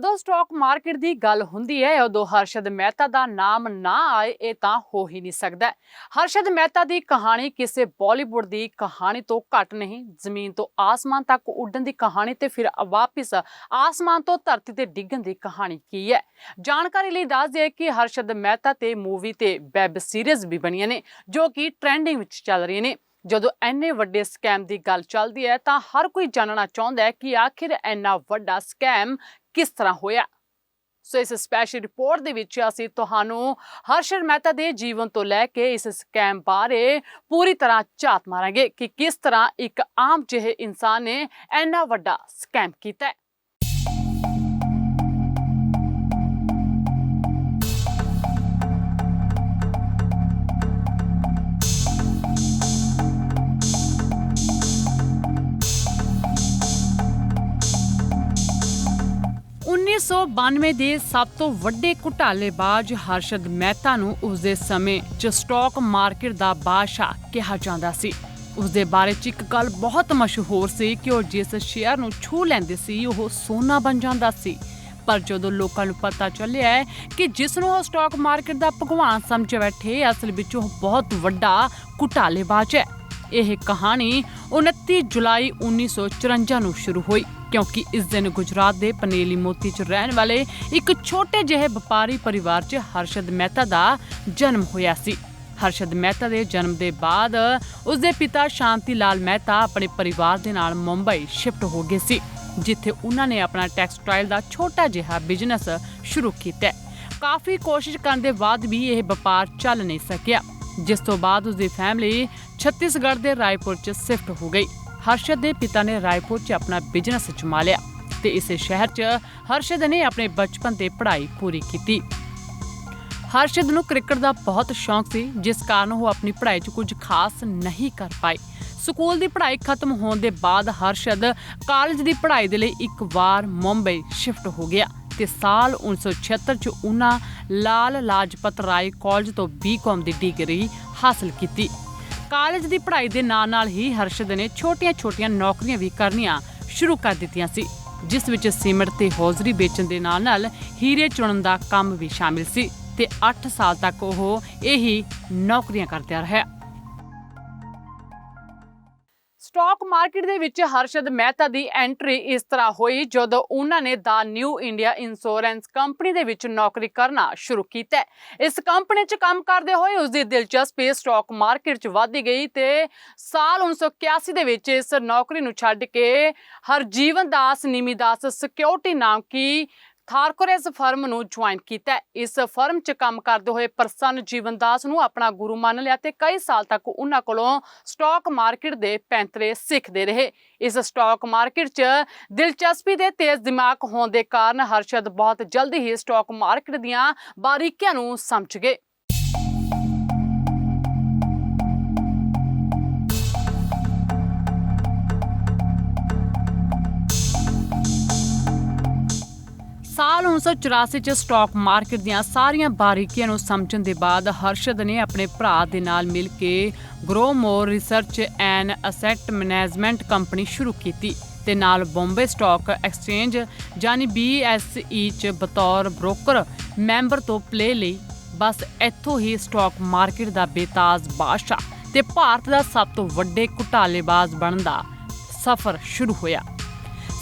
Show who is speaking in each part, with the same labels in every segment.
Speaker 1: ਜਦੋਂ stock market ਦੀ ਗੱਲ ਹੁੰਦੀ ਹੈ ਉਦੋਂ ਹਰਸ਼ਦ ਮਹਿਤਾ ਦਾ ਨਾਮ ਨਾ ਆਏ ਇਹ ਤਾਂ ਹੋ ਹੀ ਨਹੀਂ ਸਕਦਾ। ਹਰਸ਼ਦ ਮਹਿਤਾ ਦੀ ਕਹਾਣੀ ਕਿਸੇ ਬਾਲੀਵੁੱਡ ਦੀ ਕਹਾਣੀ ਤੋਂ ਘੱਟ ਨਹੀਂ। ਜ਼ਮੀਨ ਤੋਂ ਆਸਮਾਨ ਤੱਕ ਉੱਡਣ ਦੀ ਕਹਾਣੀ ਤੇ ਫਿਰ ਵਾਪਿਸ ਆਸਮਾਨ ਤੋਂ ਧਰਤੀ ਤੇ ਡਿੱਗਣ ਦੀ ਕਹਾਣੀ ਕੀ ਹੈ। ਜਾਣਕਾਰੀ ਲਈ ਦੱਸ ਦਈਏ ਕਿ ਹਰਸ਼ਦ ਮਹਿਤਾ ਤੇ ਮੂਵੀ ਤੇ ਵੈਬ ਸੀਰੀਜ਼ ਵੀ ਬਣੀਆਂ ਨੇ ਜੋ ਕਿ ਟ੍ਰੈਂਡਿੰਗ ਵਿੱਚ ਚੱਲ ਰਹੀਆਂ ਨੇ। ਜਦੋਂ ਇੰਨੇ ਵੱਡੇ ਸਕੈਮ ਦੀ ਗੱਲ ਚੱਲਦੀ ਹੈ ਤਾਂ ਹਰ ਕੋਈ ਜਾਣਨਾ ਚਾਹੁੰਦਾ ਹੈ ਕਿ ਆਖਿਰ ਇੰਨਾ ਵੱਡਾ ਸਕੈਮ ਕਿਸ ਤਰ੍ਹਾਂ ਹੋਇਆ। ਸੋ ਇਸ ਸਪੈਸ਼ਲ ਰਿਪੋਰਟ ਦੇ ਵਿੱਚ ਅਸੀਂ ਤੁਹਾਨੂੰ ਹਰਸ਼ਦ ਮਹਿਤਾ ਦੇ ਜੀਵਨ ਤੋਂ ਲੈ ਕੇ ਇਸ ਸਕੈਮ ਬਾਰੇ ਪੂਰੀ ਤਰ੍ਹਾਂ ਝਾਤ ਮਾਰਾਂਗੇ ਕਿ ਕਿਸ ਤਰ੍ਹਾਂ ਇੱਕ ਆਮ ਜਿਹੇ ਇਨਸਾਨ ਨੇ ਇੰਨਾ ਵੱਡਾ ਸਕੈਮ ਕੀਤਾ ਹੈ। 1992 ਦੇ ਸਭ ਤੋਂ ਵੱਡੇ ਘੁਟਾਲੇਬਾਜ਼ ਹਰਸ਼ਦ ਮਹਿਤਾ ਨੂੰ ਉਸਦੇ ਸਮੇਂ 'ਚ ਸਟਾਕ ਮਾਰਕੀਟ ਦਾ ਬਾਦਸ਼ਾਹ ਕਿਹਾ ਜਾਂਦਾ ਸੀ। ਉਸਦੇ ਬਾਰੇ 'ਚ ਇੱਕ ਗੱਲ ਬਹੁਤ ਮਸ਼ਹੂਰ ਸੀ ਕਿ ਉਹ ਜਿਸ ਸ਼ੇਅਰ ਨੂੰ ਛੂ ਲੈਂਦੇ ਸੀ ਉਹ ਸੋਨਾ ਬਣ ਜਾਂਦਾ ਸੀ। ਪਰ ਜਦੋਂ ਲੋਕਾਂ ਨੂੰ ਪਤਾ ਚੱਲਿਆ ਹੈ ਕਿ ਜਿਸ ਨੂੰ ਉਹ ਸਟਾਕ ਮਾਰਕੀਟ ਦਾ ਭਗਵਾਨ ਸਮਝ ਬੈਠੇ ਅਸਲ ਵਿੱਚ ਉਹ ਬਹੁਤ ਵੱਡਾ ਘੁਟਾਲੇਬਾਜ਼ ਹੈ। ਇਹ ਕਹਾਣੀ 29 ਜੁਲਾਈ 1954 ਨੂੰ ਸ਼ੁਰੂ ਹੋਈ ਕਿਉਂਕਿ ਇਸ ਦਿਨ ਗੁਜਰਾਤ ਦੇ ਪਨੇਲੀ ਮੋਤੀ 'ਚ ਰਹਿਣ ਵਾਲੇ ਇੱਕ ਛੋਟੇ ਜਿਹੇ ਵਪਾਰੀ ਪਰਿਵਾਰ 'ਚ ਹਰਸ਼ਦ ਮਹਿਤਾ ਦਾ ਜਨਮ ਹੋਇਆ ਸੀ। ਹਰਸ਼ਦ ਮਹਿਤਾ ਦੇ ਜਨਮ ਦੇ ਬਾਅਦ ਉਸਦੇ ਪਿਤਾ ਸ਼ਾਂਤੀ ਲਾਲ ਮਹਿਤਾ ਆਪਣੇ ਪਰਿਵਾਰ ਦੇ ਨਾਲ ਮੁੰਬਈ ਸ਼ਿਫਟ ਹੋ ਗਏ ਸੀ ਜਿੱਥੇ ਉਹਨਾਂ ਨੇ ਆਪਣਾ ਟੈਕਸਟਾਈਲ ਦਾ ਛੋਟਾ ਜਿਹਾ ਬਿਜ਼ਨਸ ਸ਼ੁਰੂ ਕੀਤਾ। ਕਾਫੀ ਕੋਸ਼ਿਸ਼ ਕਰਨ ਦੇ ਬਾਅਦ ਵੀ ਇਹ ਵਪਾਰ ਚੱਲ ਨਹੀਂ ਸਕਿਆ ਜਿਸ ਤੋਂ ਬਾਅਦ ਉਸਦੀ ਫੈਮਿਲੀ ਛੱਤੀਸਗੜ੍ਹ ਦੇ ਰਾਏਪੁਰ 'ਚ ਸ਼ਿਫਟ ਹੋ ਗਈ। ਹਰਸ਼ਦ ਦੇ ਪਿਤਾ ਨੇ ਰਾਏਪੁਰ 'ਚ ਆਪਣਾ ਬਿਜ਼ਨਸ ਜਮਾ ਲਿਆ ਤੇ ਇਸੇ ਸ਼ਹਿਰ 'ਚ ਹਰਸ਼ਦ ਨੇ ਆਪਣੇ ਬਚਪਨ ਤੇ ਪੜ੍ਹਾਈ ਪੂਰੀ ਕੀਤੀ। ਹਰਸ਼ਦ ਨੂੰ ਕ੍ਰਿਕਟ ਦਾ ਬਹੁਤ ਸ਼ੌਂਕ ਸੀ ਜਿਸ ਕਾਰਨ ਉਹ ਆਪਣੀ ਪੜ੍ਹਾਈ 'ਚ ਕੁਝ ਖਾਸ ਨਹੀਂ ਕਰ ਪਾਏ। ਸਕੂਲ ਦੀ ਪੜ੍ਹਾਈ ਖਤਮ ਹੋਣ ਦੇ ਬਾਅਦ ਹਰਸ਼ਦ ਕਾਲਜ ਦੀ ਪੜ੍ਹਾਈ ਦੇ ਲਈ ਇੱਕ ਵਾਰ ਮੁੰਬਈ ਸ਼ਿਫਟ ਹੋ ਗਿਆ ਤੇ ਸਾਲ 1976 'ਚ ਉਹਨਾਂ ਲਾਲ ਲਾਜਪਤ ਰਾਏ ਕਾਲਜ ਤੋਂ B.Com ਦੀ ਡਿਗਰੀ ਹਾਸਲ ਕੀਤੀ। ਕਾਲਜ ਦੀ ਪੜ੍ਹਾਈ ਦੇ ਨਾਲ ਹੀ ਹਰਸ਼ਦ ਨੇ ਛੋਟੀਆਂ-ਛੋਟੀਆਂ ਨੌਕਰੀਆਂ ਵੀ ਕਰਨੀਆਂ ਸ਼ੁਰੂ ਕਰ ਦਿੱਤੀਆਂ ਸੀ ਜਿਸ ਵਿੱਚ ਸੀਮੈਂਟ ਤੇ ਹੌਜ਼ਰੀ ਵੇਚਣ ਦੇ ਨਾਲ ਹੀਰੇ ਚੁਣਨ ਦਾ ਕੰਮ ਵੀ ਸ਼ਾਮਿਲ ਸੀ ਤੇ 8 ਸਾਲ ਤੱਕ ਉਹ ਇਹੀ ਨੌਕਰੀਆਂ ਕਰਦਾ ਰਿਹਾ। ਸਟਾਕ ਮਾਰਕੀਟ ਦੇ ਵਿੱਚ ਹਰਸ਼ਦ ਮਹਿਤਾ ਦੀ ਐਂਟਰੀ ਇਸ ਤਰ੍ਹਾਂ ਹੋਈ ਜਦੋਂ ਉਹਨਾਂ ਨੇ ਦਾ ਨਿਊ ਇੰਡੀਆ ਇੰਸ਼ੋਰੈਂਸ ਕੰਪਨੀ ਦੇ ਵਿੱਚ ਨੌਕਰੀ ਕਰਨਾ ਸ਼ੁਰੂ ਕੀਤਾ। ਇਸ ਕੰਪਨੀ 'ਚ ਕੰਮ ਕਰਦੇ ਹੋਏ ਉਸਦੀ ਦਿਲਚਸਪੀ ਸਟਾਕ ਮਾਰਕੀਟ 'ਚ ਵਧਦੀ ਗਈ ਤੇ ਸਾਲ 1981 ਦੇ ਵਿੱਚ ਇਸ ਨੌਕਰੀ ਨੂੰ ਛੱਡ ਕੇ ਹਰਜੀਵਨ ਦਾਸ ਨਿਮੀਦਾਸ ਸਿਕਿਉਰਿਟੀ ਨਾਮ ਕੀ ਥਾਰਕੋਰੇਸ ਫਰਮ ਨੂੰ ਜੁਆਇਨ ਕੀਤਾ। ਇਸ ਫਰਮ 'ਚ ਕੰਮ ਕਰਦੇ ਹੋਏ ਪ੍ਰਸੰਨ ਜੀਵਨ ਦਾਸ ਨੂੰ ਆਪਣਾ ਗੁਰੂ ਮੰਨ ਲਿਆ ਤੇ ਕਈ ਸਾਲ ਤੱਕ ਉਹਨਾਂ ਕੋਲੋਂ ਸਟਾਕ ਮਾਰਕੀਟ ਦੇ ਪੈਂਤਰੇ ਸਿੱਖਦੇ ਰਹੇ। ਇਸ ਸਟਾਕ ਮਾਰਕੀਟ 'ਚ ਦਿਲਚਸਪੀ ਦੇ ਤੇਜ਼ ਦਿਮਾਗ ਹੋਣ ਦੇ ਕਾਰਨ ਹਰਸ਼ਦ ਬਹੁਤ ਜਲਦੀ ਹੀ ਸਟਾਕ ਮਾਰਕੀਟ ਦੀਆਂ ਬਾਰੀਕੀਆਂ ਨੂੰ ਸਮਝ ਗਏ। ਸਾਲ 1984 'ਚ ਸਟਾਕ ਮਾਰਕੀਟ ਦੀਆਂ ਸਾਰੀਆਂ ਬਾਰੀਕੀਆਂ ਨੂੰ ਸਮਝਣ ਦੇ ਬਾਅਦ ਹਰਸ਼ਦ ਨੇ ਆਪਣੇ ਭਰਾ ਦੇ ਨਾਲ ਮਿਲ ਕੇ Growmore research and asset management company ਸ਼ੁਰੂ ਕੀਤੀ ਤੇ ਨਾਲ ਬੰਬੇ ਸਟਾਕ ਐਕਸਚੇਂਜ ਯਾਨੀ BSE 'ਚ ਬਤੌਰ ਬ੍ਰੋਕਰ ਮੈਂਬਰ ਤੋਂ ਪਲੇ ਲਈ। ਬਸ ਇੱਥੋਂ ਹੀ ਸਟਾਕ ਮਾਰਕੀਟ ਦਾ ਬੇਤਾਜ਼ ਬਾਦਸ਼ਾਹ ਤੇ ਭਾਰਤ ਦਾ ਸਭ ਤੋਂ ਵੱਡੇ ਘੁਟਾਲੇਬਾਜ਼ ਬਣਨ ਦਾ ਸਫ਼ਰ ਸ਼ੁਰੂ ਹੋਇਆ।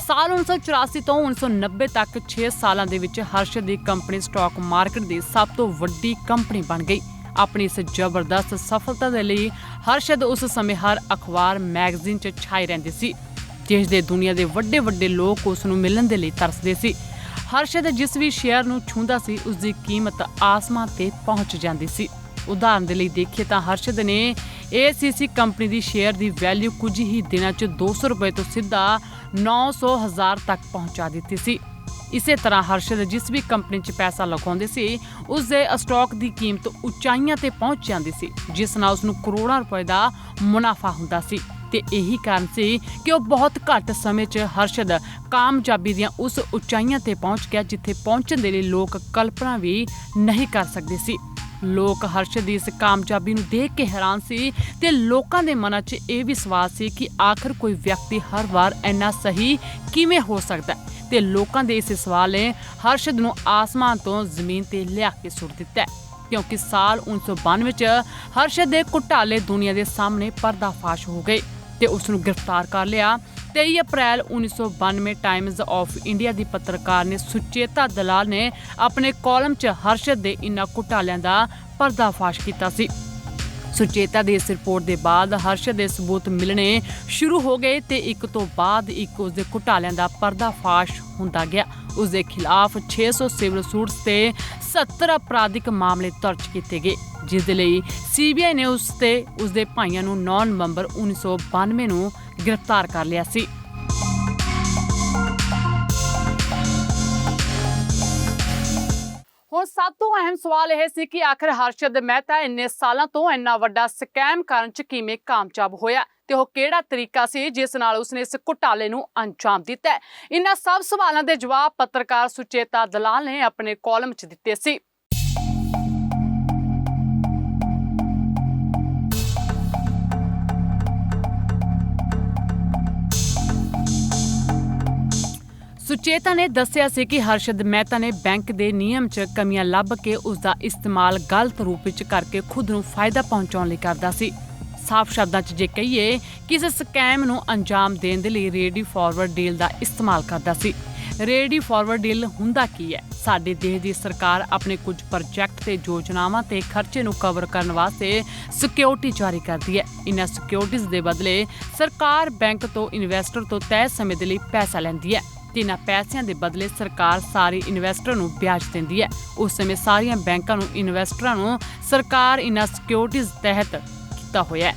Speaker 1: ਸਾਲ 1984 ਤੋਂ 1990 ਤੱਕ 6 ਸਾਲਾਂ ਦੇ ਵਿੱਚ ਹਰਸ਼ਦ ਦੀ ਕੰਪਨੀ ਸਟਾਕ ਮਾਰਕੀਟ ਦੀ ਸਭ ਤੋਂ ਵੱਡੀ ਕੰਪਨੀ ਬਣ ਗਈ। ਆਪਣੀ ਇਸ ਜ਼ਬਰਦਸਤ ਸਫਲਤਾ ਦੇ ਲਈ ਹਰਸ਼ਦ ਉਸ ਸਮੇਂ ਹਰ ਅਖਬਾਰ ਮੈਗਜ਼ੀਨ 'ਚ ਛਾਏ ਰਹਿੰਦੇ ਸੀ ਜਿਸ ਦੇ ਦੁਨੀਆ ਦੇ ਵੱਡੇ ਲੋਕ ਉਸ ਨੂੰ ਮਿਲਣ ਦੇ ਲਈ ਤਰਸਦੇ ਸੀ। ਹਰਸ਼ਦ ਜਿਸ ਵੀ ਸ਼ੇਅਰ ਨੂੰ ਛੂੰਹਦਾ ਸੀ ਉਸ ਦੀ ਕੀਮਤ ਆਸਮਾਨ ਤੇ ਪਹੁੰਚ ਜਾਂਦੀ ਸੀ। ਉਦਾਹਰਨ ਦੇ ਲਈ ਦੇਖੀਏ ਤਾਂ ਹਰਸ਼ਦ ਨੇ ACC ਕੰਪਨੀ ਦੀ ਸ਼ੇਅਰ ਦੀ ਵੈਲਿਊ ਕੁਝ ਹੀ ਦਿਨਾਂ 'ਚ 200 ਰੁਪਏ ਤੋਂ ਸਿੱਧਾ 900,000 ਤੱਕ ਪਹੁੰਚਾ ਦਿੱਤੀ ਸੀ। ਇਸੇ ਤਰ੍ਹਾਂ ਹਰਸ਼ਦ ਜਿਸ ਵੀ ਕੰਪਨੀ 'ਚ ਪੈਸਾ ਲਗਾਉਂਦੇ ਸੀ ਉਸ ਦੇ ਸਟਾਕ ਦੀ ਕੀਮਤ ਉਚਾਈਆਂ ਤੇ ਪਹੁੰਚ ਜਾਂਦੀ ਸੀ ਜਿਸ ਨਾਲ ਉਸ ਨੂੰ ਕਰੋੜਾਂ ਰੁਪਏ ਦਾ ਮੁਨਾਫਾ ਹੁੰਦਾ ਸੀ ਤੇ ਇਹੀ ਕਾਰਨ ਸੀ ਕਿ ਉਹ ਬਹੁਤ ਘੱਟ ਸਮੇਂ 'ਚ ਹਰਸ਼ਦ ਕਾਮਯਾਬੀ ਦੀਆਂ ਉਸ ਉਚਾਈਆਂ ਤੇ ਪਹੁੰਚ ਗਿਆ ਜਿੱਥੇ ਪਹੁੰਚਣ ਦੇ ਲਈ ਲੋਕ ਕਲਪਨਾ ਵੀ ਨਹੀਂ ਕਰ ਸਕਦੇ ਸੀ। ਲੋਕ ਹਰਸ਼ਦ ਦੀ ਇਸ ਕਾਮਯਾਬੀ ਨੂੰ ਦੇਖ ਕੇ ਹੈਰਾਨ ਸੀ ਤੇ ਲੋਕਾਂ ਦੇ ਮਨਾਂ 'ਚ ਇਹ ਵੀ ਸਵਾਲ ਸੀ ਕਿ ਆਖਰ ਕੋਈ ਵਿਅਕਤੀ ਹਰ ਵਾਰ ਇੰਨਾ ਸਹੀ ਕਿਵੇਂ ਹੋ ਸਕਦਾ ਤੇ ਲੋਕਾਂ ਦੇ ਇਸ ਸਵਾਲ ਨੇ ਹਰਸ਼ਦ ਨੂੰ ਆਸਮਾਨ ਤੋਂ ਜ਼ਮੀਨ ਤੇ ਲਿਆ ਕੇ ਸੁੱਟ ਦਿੱਤਾ ਕਿਉਂਕਿ ਸਾਲ 1992 ਚ ਹਰਸ਼ਦ ਦੇ ਘੁਟਾਲੇ ਦੁਨੀਆ ਦੇ ਸਾਹਮਣੇ ਪਰਦਾਫਾਸ਼ ਹੋ ਗਏ ਤੇ ਉਸ ਨੂੰ ਗ੍ਰਿਫਤਾਰ ਕਰ ਲਿਆ। 23 ਅਪ੍ਰੈਲ 1992 ਟਾਈਮਜ਼ ਆਫ ਇੰਡੀਆ ਦੀ ਪੱਤਰਕਾਰ ਨੇ ਸੁਚੇਤਾ ਦਲਾਲ ਨੇ ਆਪਣੇ ਕਾਲਮ 'ਚ ਹਰਸ਼ਦ ਦੇ ਇਨ੍ਹਾਂ ਘੁਟਾਲਿਆਂ ਦਾ ਪਰਦਾਫਾਸ਼ ਕੀਤਾ ਸੀ। ਸੁਚੇਤਾ ਦੀ ਇਸ ਰਿਪੋਰਟ ਦੇ ਬਾਅਦ ਹਰਸ਼ਦ ਦੇ ਸਬੂਤ ਮਿਲਣੇ ਸ਼ੁਰੂ ਹੋ ਗਏ ਤੇ ਇੱਕ ਤੋਂ ਬਾਅਦ ਇੱਕ ਉਸ ਦੇ ਘੁਟਾਲਿਆਂ ਦਾ ਪਰਦਾਫਾਸ਼ ਹੁੰਦਾ ਗਿਆ। ਉਸ ਦੇ ਖਿਲਾਫ 600 ਸਿਵਲ ਸੂਟਸ ਤੇ 70 ਅਪਰਾਧਿਕ ਮਾਮਲੇ ਦਰਜ ਕੀਤੇ ਗਏ, ਜਿਸ ਦੇ ਲਈ CBI ਨੇ ਉਸ ਤੇ ਉਸ ਦੇ ਭਾਈਆਂ ਨੂੰ 9 ਨਵੰਬਰ 1992 ਨੂੰ ਗ੍ਰਿਫਤਾਰ ਕਰ ਲਿਆ ਸੀ। ਹੁਣ ਸਭ ਤੋਂ ਅਹਿਮ ਸਵਾਲ ਇਹ ਸੀ ਕਿ ਆਖਿਰ ਹਰਸ਼ਦ ਮਹਿਤਾ ਇੰਨੇ ਸਾਲਾਂ ਤੋਂ ਇੰਨਾ ਵੱਡਾ ਸਕੈਮ ਕਰਨ 'ਚ ਕਿਵੇਂ ਕਾਮਯਾਬ ਹੋਇਆ ਤੇ ਉਹ ਕਿਹੜਾ ਤਰੀਕਾ ਸੀ ਜਿਸ ਨਾਲ ਉਸਨੇ ਇਸ ਘੁਟਾਲੇ ਨੂੰ ਅੰਜਾਮ ਦਿੱਤਾ। ਇਹਨਾਂ ਸਭ ਸਵਾਲਾਂ ਦੇ ਜਵਾਬ ਪੱਤਰਕਾਰ ਸੁਚੇਤਾ ਦਲਾਲ ਨੇ ਆਪਣੇ ਕਾਲਮ 'ਚ ਦਿੱਤੇ ਸੀ। ਸੁਚੇਤਾ ਨੇ ਦੱਸਿਆ ਸੀ ਕਿ ਹਰਸ਼ਦ ਮਹਿਤਾ ਨੇ ਬੈਂਕ ਦੇ ਨਿਯਮ 'ਚ ਕਮੀਆਂ ਲੱਭ ਕੇ ਉਸ ਦਾ ਇਸਤੇਮਾਲ ਗਲਤ ਰੂਪ ਵਿੱਚ ਕਰਕੇ ਖੁਦ ਨੂੰ ਫਾਇਦਾ ਪਹੁੰਚਾਉਣ ਲਈ ਕਰਦਾ ਸੀ। ਸਾਫ਼ ਸ਼ਬਦਾਂ 'ਚ ਜੇ ਕਹੀਏ ਕਿ ਇਸ ਸਕੈਮ ਨੂੰ ਅੰਜਾਮ ਦੇਣ ਦੇ ਲਈ ਰੇਡੀ ਫਾਰਵਰਡ ਡੀਲ ਦਾ ਇਸਤੇਮਾਲ ਕਰਦਾ ਸੀ। ਰੇਡੀ ਫਾਰਵਰਡ ਡੀਲ ਹੁੰਦਾ ਕੀ ਹੈ? ਸਾਡੇ ਦੇਸ਼ ਦੀ ਸਰਕਾਰ ਆਪਣੇ ਕੁਝ ਪ੍ਰੋਜੈਕਟ ਤੇ ਯੋਜਨਾਵਾਂ ਤੇ ਖਰਚੇ ਨੂੰ ਕਵਰ ਕਰਨ ਵਾਸਤੇ ਸਿਕਿਉਰਿਟੀ ਜਾਰੀ ਕਰਦੀ ਹੈ। ਇਨ੍ਹਾਂ ਸਿਕਿਉਰਿਟੀਜ਼ ਦੇ ਬਦਲੇ ਸਰਕਾਰ ਬੈਂਕ ਤੋਂ ਇਨਵੈਸਟਰ ਤੋਂ ਤੈਅ ਸਮੇਂ ਦੇ ਲਈ ਪੈਸਾ ਲੈਂਦੀ ਹੈ ਤੇ ਇਹਨਾਂ ਪੈਸਿਆਂ ਦੇ ਬਦਲੇ ਸਰਕਾਰ ਸਾਰੇ ਇਨਵੈਸਟਰਾਂ ਨੂੰ ਵਿਆਜ ਦਿੰਦੀ ਹੈ। ਉਸ ਸਮੇਂ ਸਾਰੀਆਂ ਬੈਂਕਾਂ ਨੂੰ ਇਨਵੈਸਟਰਾਂ ਨੂੰ ਸਰਕਾਰ ਇਨ੍ਹਾਂ ਸਿਕਿਉਰਿਟੀਜ਼ ਤਹਿਤ ਕੀਤਾ ਹੋਇਆ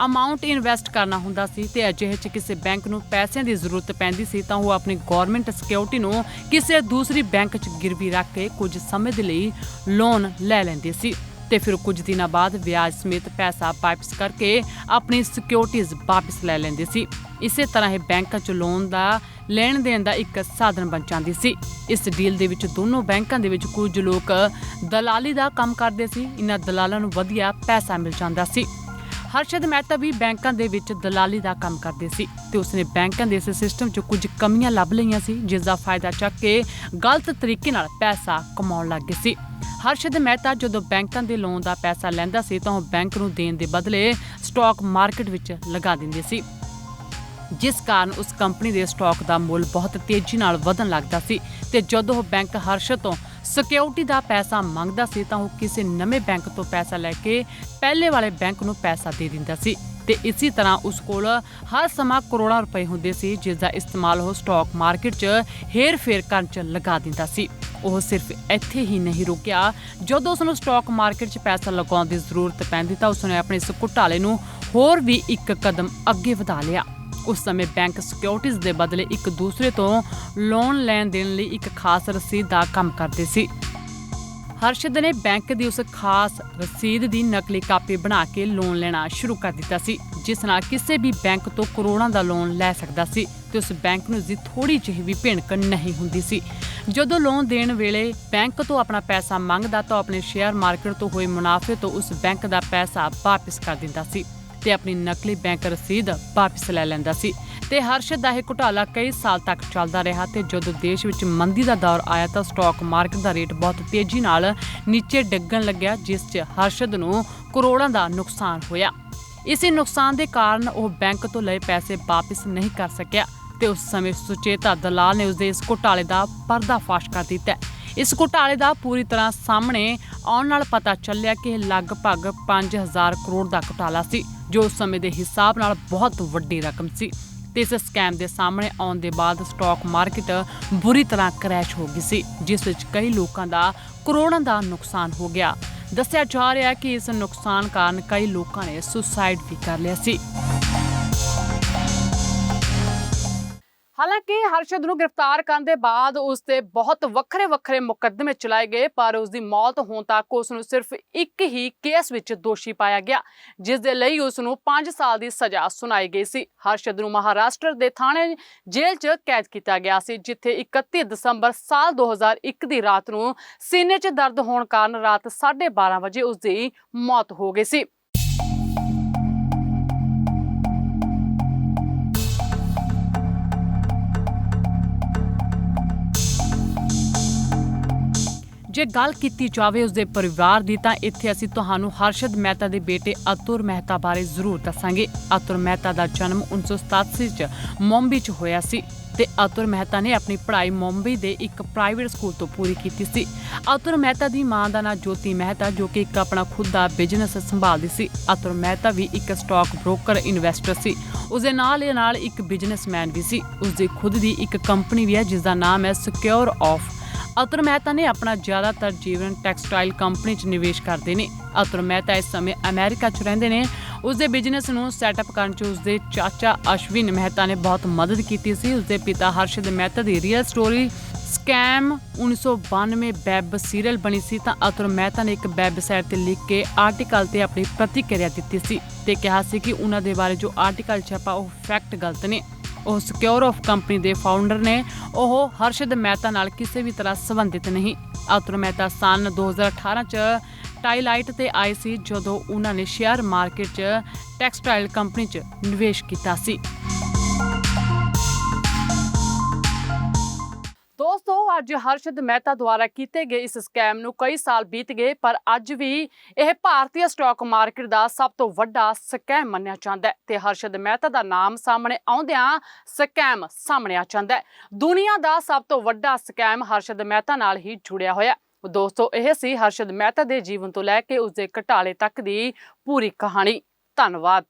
Speaker 1: ਅਮਾਉਂਟ ਇਨਵੈਸਟ ਕਰਨਾ ਹੁੰਦਾ ਸੀ ਤੇ ਅਜਿਹੇ 'ਚ ਕਿਸੇ ਬੈਂਕ ਨੂੰ ਪੈਸਿਆਂ ਦੀ ਜ਼ਰੂਰਤ ਪੈਂਦੀ ਸੀ ਤਾਂ ਉਹ ਆਪਣੀ ਗਵਰਨਮੈਂਟ ਸਿਕਿਉਰਿਟੀ ਨੂੰ ਕਿਸੇ ਦੂਸਰੀ ਬੈਂਕ 'ਚ ਗਿਰਵੀ ਰੱਖ ਕੇ ਕੁਝ ਸਮੇਂ ਦੇ ਲਈ ਲੋਨ ਲੈ ਲੈਂਦੇ ਸੀ ਤੇ ਫਿਰ ਕੁਝ ਦਿਨਾਂ ਬਾਅਦ ਵਿਆਜ ਸਮੇਤ ਪੈਸਾ ਵਾਪਸ ਕਰਕੇ ਆਪਣੀ ਸਿਕਿਉਰਿਟੀਜ਼ ਵਾਪਸ ਲੈ ਲੈਂਦੇ ਸੀ। ਇਸੇ ਤਰ੍ਹਾਂ ਇਹ ਬੈਂਕਾਂ 'ਚ ਲੋਨ ਦਾ ਲੈਣ ਦੇਣ ਦਾ ਇੱਕ ਸਾਧਨ ਬਣ ਜਾਂਦੀ ਸੀ। ਇਸ ਡੀਲ ਦੇ ਵਿੱਚ ਦੋਨੋਂ ਬੈਂਕਾਂ ਦੇ ਵਿੱਚ ਕੁਝ ਲੋਕ ਦਲਾਲੀ ਦਾ ਕੰਮ ਕਰਦੇ ਸੀ। ਇਹਨਾਂ ਦਲਾਲਾਂ ਨੂੰ ਵਧੀਆ ਪੈਸਾ ਮਿਲ ਜਾਂਦਾ ਸੀ। ਹਰਸ਼ਦ ਮਹਿਤਾ ਵੀ ਬੈਂਕਾਂ ਦੇ ਵਿੱਚ ਦਲਾਲੀ ਦਾ ਕੰਮ ਕਰਦੇ ਸੀ ਤੇ ਉਸਨੇ ਬੈਂਕਾਂ ਦੇ ਇਸ ਸਿਸਟਮ 'ਚ ਕੁਝ ਕਮੀਆਂ ਲੱਭ ਲਈਆਂ ਸੀ ਜਿਸ ਦਾ ਫਾਇਦਾ ਚੱਕ ਕੇ ਗਲਤ ਤਰੀਕੇ ਨਾਲ ਪੈਸਾ ਕਮਾਉਣ ਲੱਗ ਗਏ ਸੀ। ਹਰਸ਼ਦ ਮਹਿਤਾ ਜਦੋਂ ਬੈਂਕਾਂ ਦੇ ਲੋਨ ਦਾ ਪੈਸਾ ਲੈਂਦਾ ਸੀ ਤਾਂ ਉਹ ਬੈਂਕ ਨੂੰ ਦੇਣ ਦੇ ਬਦਲੇ ਸਟਾਕ ਮਾਰਕੀਟ ਵਿੱਚ ਲਗਾ ਦਿੰਦੇ ਸੀ, ਜਿਸ ਕਾਰਨ ਉਸ ਕੰਪਨੀ ਦੇ ਸਟਾਕ ਦਾ ਮੁੱਲ ਬਹੁਤ ਤੇਜ਼ੀ ਨਾਲ ਵਧਣ ਲੱਗਦਾ ਸੀ ਤੇ ਜਦੋਂ ਉਹ ਬੈਂਕ ਹਰਸ਼ਦ ਤੋਂ ਸਿਕਿਉਰਿਟੀ ਦਾ ਪੈਸਾ ਮੰਗਦਾ ਸੀ ਤਾਂ ਉਹ ਕਿਸੇ ਨਵੇਂ ਬੈਂਕ ਤੋਂ ਪੈਸਾ ਲੈ ਕੇ ਪਹਿਲੇ ਵਾਲੇ ਬੈਂਕ ਨੂੰ ਪੈਸਾ ਦੇ ਦਿੰਦਾ ਸੀ ਤੇ ਇਸੇ ਤਰ੍ਹਾਂ ਉਸ ਕੋਲ ਹਰ ਸਮਾਂ ਕਰੋੜਾਂ ਰੁਪਏ ਹੁੰਦੇ ਸੀ ਜਿਸ ਦਾ ਇਸਤੇਮਾਲ ਉਹ ਸਟਾਕ ਮਾਰਕੀਟ 'ਚ ਹੇਰ ਫੇਰ ਕਰਨ 'ਚ ਲਗਾ ਦਿੰਦਾ ਸੀ। ਉਹ ਸਿਰਫ ਇੱਥੇ ਹੀ ਨਹੀਂ ਰੁਕਿਆ, ਜਦੋਂ ਉਸਨੂੰ ਸਟਾਕ ਮਾਰਕੀਟ 'ਚ ਪੈਸਾ ਲਗਾਉਣ ਦੀ ਜ਼ਰੂਰਤ ਪੈਂਦੀ ਤਾਂ ਉਸਨੇ ਆਪਣੇ ਇਸ ਘੁਟਾਲੇ ਨੂੰ ਹੋਰ ਵੀ ਇੱਕ ਕਦਮ ਅੱਗੇ ਵਧਾ ਲਿਆ। ਉਸ ਸਮੇਂ ਬੈਂਕ ਸਿਕਿਉਰਿਟੀਜ਼ ਦੇ ਬਦਲੇ ਇੱਕ ਦੂਸਰੇ ਤੋਂ ਲੋਨ ਲੈਣ ਦੇਣ ਲਈ ਇੱਕ ਖਾਸ ਰਸੀਦ ਦਾ ਕੰਮ ਕਰਦੇ ਸੀ। ਹਰਸ਼ਦ ਨੇ ਬੈਂਕ ਦੀ ਉਸ ਖਾਸ ਰਸੀਦ ਦੀ ਨਕਲੀ ਕਾਪੀ ਬਣਾ ਕੇ ਲੋਨ ਲੈਣਾ ਸ਼ੁਰੂ ਕਰ ਦਿੱਤਾ ਸੀ, ਜਿਸ ਨਾਲ ਕਿਸੇ ਵੀ ਬੈਂਕ ਤੋਂ ਕਰੋੜਾਂ ਦਾ ਲੋਨ ਲੈ ਸਕਦਾ ਸੀ ਤੇ ਉਸ ਬੈਂਕ ਨੂੰ ਇਸਦੀ ਥੋੜੀ ਜਿਹੀ ਵੀ ਭਿਣਕ ਨਹੀਂ ਹੁੰਦੀ ਸੀ। ਜਦੋਂ ਲੋਨ ਦੇਣ ਵੇਲੇ ਬੈਂਕ ਤੋਂ ਆਪਣਾ ਪੈਸਾ ਮੰਗਦਾ ਤਾਂ ਆਪਣੇ ਸ਼ੇਅਰ ਮਾਰਕੀਟ ਤੋਂ ਹੋਏ ਮੁਨਾਫੇ ਤੋਂ ਉਸ ਬੈਂਕ ਦਾ ਪੈਸਾ ਵਾਪਸ ਕਰ ਦਿੰਦਾ ਸੀ ਤੇ ਆਪਣੀ ਨਕਲੀ ਬੈਂਕ ਰਸੀਦ ਵਾਪਸ ਲੈ ਲੈਂਦਾ ਸੀ ਤੇ ਹਰਸ਼ਦ ਦਾ ਇਹ ਘੁਟਾਲਾ ਕਈ ਸਾਲ ਤੱਕ ਚੱਲਦਾ ਰਿਹਾ ਤੇ ਜਦੋਂ ਦੇਸ਼ ਵਿੱਚ ਮੰਦੀ ਦਾ ਦੌਰ ਆਇਆ ਤਾਂ ਸਟਾਕ ਮਾਰਕੀਟ ਦਾ ਰੇਟ ਬਹੁਤ ਤੇਜ਼ੀ ਨਾਲ ਨੀਚੇ ਡਿੱਗਣ ਲੱਗਿਆ, ਜਿਸ 'ਚ ਹਰਸ਼ਦ ਨੂੰ ਕਰੋੜਾਂ ਦਾ ਨੁਕਸਾਨ ਹੋਇਆ। ਇਸੇ ਨੁਕਸਾਨ ਦੇ ਕਾਰਨ ਉਹ ਬੈਂਕ ਤੋਂ ਲਏ ਪੈਸੇ ਵਾਪਸ ਨਹੀਂ ਕਰ ਸਕਿਆ ਤੇ ਉਸ ਸਮੇਂ ਸੁਚੇਤਾ ਦਲਾਲ ਨੇ ਉਸਦੇ ਇਸ ਘੁਟਾਲੇ ਦਾ ਪਰਦਾਫਾਸ਼ ਕਰ ਦਿੱਤਾ। ਇਸ ਘੁਟਾਲੇ ਦਾ ਪੂਰੀ ਤਰ੍ਹਾਂ ਸਾਹਮਣੇ ਆਉਣ ਨਾਲ ਪਤਾ ਚੱਲਿਆ ਕਿ ਇਹ ਲਗਭਗ 5000 ਕਰੋੜ ਦਾ ਘੁਟਾਲਾ ਸੀ, ਜੋ ਉਸ ਸਮੇਂ ਦੇ ਹਿਸਾਬ ਨਾਲ ਬਹੁਤ ਵੱਡੀ ਰਕਮ ਸੀ ਤੇ ਇਸ ਸਕੈਮ ਦੇ ਸਾਹਮਣੇ ਆਉਣ ਦੇ ਬਾਅਦ ਸਟਾਕ ਮਾਰਕੀਟ ਬੁਰੀ ਤਰ੍ਹਾਂ ਕਰੈਸ਼ ਹੋ ਗਈ ਸੀ, ਜਿਸ ਵਿੱਚ ਕਈ ਲੋਕਾਂ ਦਾ ਕਰੋੜਾਂ ਦਾ ਨੁਕਸਾਨ ਹੋ ਗਿਆ। ਦੱਸਿਆ ਜਾ ਰਿਹਾ ਹੈ ਕਿ ਇਸ ਨੁਕਸਾਨ ਕਾਰਨ ਕਈ ਲੋਕਾਂ ਨੇ ਸੁਸਾਈਡ ਵੀ ਕਰ ਲਿਆ ਸੀ। ਹਾਲਾਂਕਿ ਹਰਸ਼ਦ ਨੂੰ ਗ੍ਰਿਫਤਾਰ ਕਰਨ ਦੇ ਬਾਅਦ ਉਸ ਤੇ ਬਹੁਤ ਵੱਖਰੇ ਮੁਕੱਦਮੇ ਚਲਾਏ ਗਏ, ਪਰ ਉਸ ਦੀ ਮੌਤ ਹੋਣ ਤੱਕ ਉਸ ਨੂੰ ਸਿਰਫ ਇੱਕ ਹੀ ਕੇਸ ਵਿੱਚ ਦੋਸ਼ੀ ਪਾਇਆ ਗਿਆ, ਜਿਸ ਦੇ ਲਈ ਉਸ ਨੂੰ 5 ਸਾਲ ਦੀ ਸਜ਼ਾ ਸੁਣਾਈ ਗਈ ਸੀ। ਹਰਸ਼ਦ ਨੂੰ ਮਹਾਰਾਸ਼ਟਰ ਦੇ ਥਾਣੇ ਜੇਲ੍ਹ 'ਚ ਕੈਦ ਕੀਤਾ ਗਿਆ ਸੀ, ਜਿੱਥੇ 31 ਦਸੰਬਰ ਸਾਲ 2001 ਦੀ ਰਾਤ ਨੂੰ ਸੀਨੇ 'ਚ ਦਰਦ ਹੋਣ ਕਾਰਨ ਰਾਤ 12:30 ਵਜੇ ਉਸ ਦੀ ਮੌਤ ਹੋ ਗਈ ਸੀ। ਜੇ ਗੱਲ ਕੀਤੀ ਜਾਵੇ ਉਸਦੇ ਪਰਿਵਾਰ ਦੀ ਤਾਂ ਇੱਥੇ ਅਸੀਂ ਤੁਹਾਨੂੰ ਹਰਸ਼ਦ ਮਹਿਤਾ ਦੇ ਬੇਟੇ ਅਤੁਰ ਮਹਿਤਾ ਬਾਰੇ ਜ਼ਰੂਰ ਦੱਸਾਂਗੇ। ਅਤੁਰ ਮਹਿਤਾ ਦਾ ਜਨਮ 1987 ਚ ਮੁੰਬਈ ਚ ਹੋਇਆ ਸੀ ਤੇ ਅਤੁਰ ਮਹਿਤਾ ਨੇ ਆਪਣੀ ਪੜ੍ਹਾਈ ਮੁੰਬਈ ਦੇ ਇੱਕ ਪ੍ਰਾਈਵੇਟ ਸਕੂਲ ਤੋਂ ਪੂਰੀ ਕੀਤੀ ਸੀ। ਅਤੁਰ ਮਹਿਤਾ ਦੀ ਮਾਂ ਦਾ ਨਾਂ ਜੋਤੀ ਮਹਿਤਾ ਜੋ ਕਿ ਇੱਕ ਆਪਣਾ ਖੁਦ ਦਾ ਬਿਜ਼ਨਸ ਸੰਭਾਲਦੀ ਸੀ। ਅਤੁਰ ਮਹਿਤਾ ਵੀ ਇੱਕ ਸਟਾਕ ਬ੍ਰੋਕਰ ਇਨਵੈਸਟਰ ਸੀ। ਉਸਦੇ ਨਾਲ ਇੱਕ ਬਿਜ਼ਨਸਮੈਨ ਵੀ ਸੀ। ਉਸਦੀ ਖੁਦ ਦੀ ਇੱਕ ਕੰਪਨੀ ਵੀ ਹੈ ਜਿਸ ਦਾ ਨਾਮ ਹੈ ਸਿਕਿਉਰ ਆਫ। ਅਤੁਰ ਮਹਿਤਾ ਨੇ ਆਪਣਾ ਜ਼ਿਆਦਾਤਰ ਜੀਵਨ ਟੈਕਸਟਾਈਲ ਕੰਪਨੀ 'ਚ ਨਿਵੇਸ਼ ਕਰਦੇ ਨੇ। ਅਤੁਰ ਮਹਿਤਾ ਇਸ ਸਮੇਂ ਅਮਰੀਕਾ 'ਚ ਰਹਿੰਦੇ ਨੇ। ਉਸਦੇ ਬਿਜ਼ਨਸ ਨੂੰ ਸੈਟਅਪ ਕਰਨ 'ਚ ਉਸਦੇ ਚਾਚਾ ਅਸ਼ਵਿਨ ਮਹਿਤਾ ਨੇ ਬਹੁਤ ਮਦਦ ਕੀਤੀ ਸੀ। ਉਸਦੇ ਪਿਤਾ ਹਰਸ਼ਦ ਮਹਿਤਾ ਦੀ real story scam 1992 web serial ਬਣੀ ਸੀ ਤਾਂ ਅਤੁਰ ਮਹਿਤਾ ਨੇ ਇੱਕ ਵੈਬਸਾਈਟ ਤੇ ਲਿਖ ਕੇ ਆਰਟੀਕਲ ਤੇ ਆਪਣੀ ਪ੍ਰਤੀਕਿਰਿਆ ਦਿੱਤੀ ਸੀ ਤੇ ਕਿਹਾ ਸੀ ਕਿ ਉਹਨਾਂ ਦੇ ਬਾਰੇ ਜੋ ਆਰਟੀਕਲ ਛਪਾ ਉਹ ਫੈਕਟ ਗਲਤ ਨੇ। ਉਹ ਸਿਕਿਉਰ ਆਫ ਕੰਪਨੀ ਦੇ ਫਾਊਂਡਰ ਨੇ। ਉਹ ਹਰਸ਼ਦ ਮਹਿਤਾ ਨਾਲ ਕਿਸੇ ਵੀ ਤਰ੍ਹਾਂ ਸੰਬੰਧਿਤ ਨਹੀਂ। ਅਤੁਰ ਮਹਿਤਾ ਸੰਨ 2018 ਚ ਟਾਈਲਾਈਟ ਤੇ ਆਏ ਸੀ ਜਦੋਂ ਉਹਨਾਂ ਨੇ ਸ਼ੇਅਰ ਮਾਰਕੀਟ 'ਚ ਟੈਕਸਟਾਈਲ ਕੰਪਨੀ 'ਚ ਨਿਵੇਸ਼ ਕੀਤਾ ਸੀ। ਦੋਸਤੋ, ਅੱਜ ਹਰਸ਼ਦ ਮਹਿਤਾ ਦੁਆਰਾ ਕੀਤੇ ਗਏ ਇਸ ਸਕੈਮ ਨੂੰ ਕਈ ਸਾਲ ਬੀਤ ਗਏ ਪਰ ਅੱਜ ਵੀ ਇਹ ਭਾਰਤੀ ਸਟਾਕ ਮਾਰਕੀਟ ਦਾ ਸਭ ਤੋਂ ਵੱਡਾ ਸਕੈਮ ਮੰਨਿਆ ਜਾਂਦਾ ਹੈ ਤੇ ਹਰਸ਼ਦ ਮਹਿਤਾ ਦਾ ਨਾਮ ਸਾਹਮਣੇ ਆਉਂਦਿਆਂ ਸਕੈਮ ਸਾਹਮਣੇ ਆ ਜਾਂਦਾ ਹੈ। ਦੁਨੀਆ ਦਾ ਸਭ ਤੋਂ ਵੱਡਾ ਸਕੈਮ ਹਰਸ਼ਦ ਮਹਿਤਾ ਨਾਲ ਹੀ ਜੁੜਿਆ ਹੋਇਆ। ਦੋਸਤੋ, ਇਹ ਸੀ ਹਰਸ਼ਦ ਮਹਿਤਾ ਦੇ ਜੀਵਨ ਤੋਂ ਲੈ ਕੇ ਉਸਦੇ ਘਟਾਲੇ ਤੱਕ ਦੀ ਪੂਰੀ ਕਹਾਣੀ। ਧੰਨਵਾਦ।